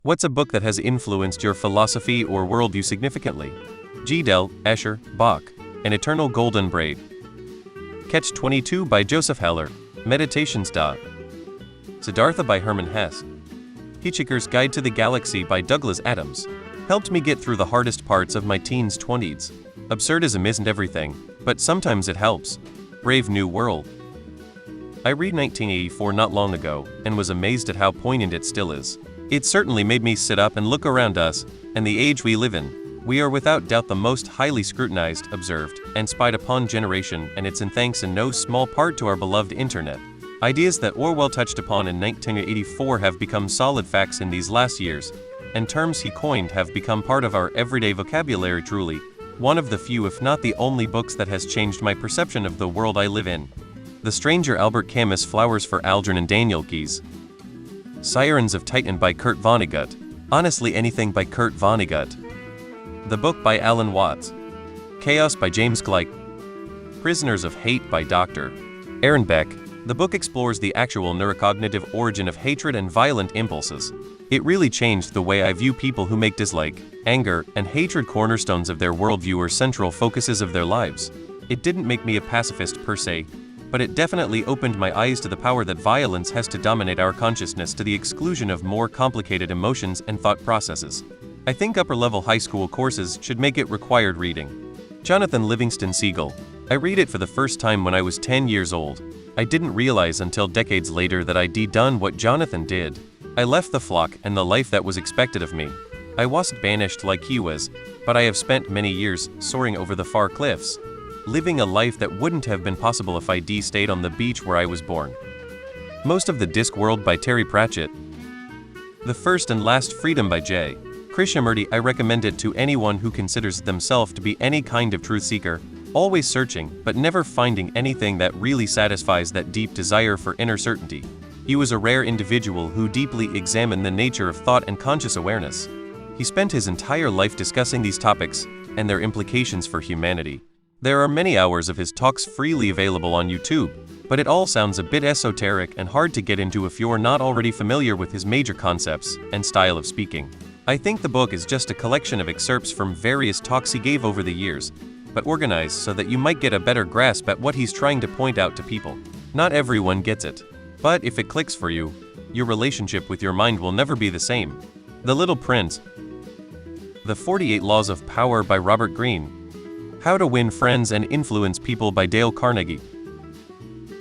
What's a book that has influenced your philosophy or worldview significantly? G. Dell, Escher, Bach, An Eternal Golden Braid. Catch 22 by Joseph Heller, Meditations. Siddhartha by Hermann Hesse. Hitchhiker's Guide to the Galaxy by Douglas Adams. Helped me get through the hardest parts of my teens 20s. Absurdism isn't everything, but sometimes it helps. Brave New World. I read 1984 not long ago, and was amazed at how poignant it still is. It certainly made me sit up and look around us, and the age we live in. We are without doubt the most highly scrutinized, observed, and spied upon generation, and it's in thanks in no small part to our beloved internet. Ideas that Orwell touched upon in 1984 have become solid facts in these last years, and terms he coined have become part of our everyday vocabulary. Truly, one of the few if not the only books that has changed my perception of the world I live in. The Stranger Albert Camus, Flowers for Algernon Daniel Keyes. Sirens of Titan by Kurt Vonnegut. Honestly, anything by Kurt Vonnegut. The Book by Alan Watts. Chaos by James Gleick. Prisoners of Hate by Dr. Aaron Beck. The book explores the actual neurocognitive origin of hatred and violent impulses. It really changed the way I view people who make dislike, anger, and hatred cornerstones of their worldview or central focuses of their lives. It didn't make me a pacifist per se, but it definitely opened my eyes to the power that violence has to dominate our consciousness to the exclusion of more complicated emotions and thought processes. I think upper-level high school courses should make it required reading. Jonathan Livingston Seagull. I read it for the first time when I was 10 years old. I didn't realize until decades later that I'd done what Jonathan did. I left the flock and the life that was expected of me. I wasn't banished like he was, but I have spent many years soaring over the far cliffs, living a life that wouldn't have been possible if I'd stayed on the beach where I was born. Most of the Discworld by Terry Pratchett. The First and Last Freedom by J. Krishnamurti. I recommend it to anyone who considers themselves to be any kind of truth seeker, always searching but never finding anything that really satisfies that deep desire for inner certainty. He was a rare individual who deeply examined the nature of thought and conscious awareness. He spent his entire life discussing these topics and their implications for humanity. There are many hours of his talks freely available on YouTube, but it all sounds a bit esoteric and hard to get into if you're not already familiar with his major concepts and style of speaking. I think the book is just a collection of excerpts from various talks he gave over the years, but organized so that you might get a better grasp at what he's trying to point out to people. Not everyone gets it, but if it clicks for you, your relationship with your mind will never be the same. The Little Prince. The 48 Laws of Power by Robert Greene. How to Win Friends and Influence People by Dale Carnegie.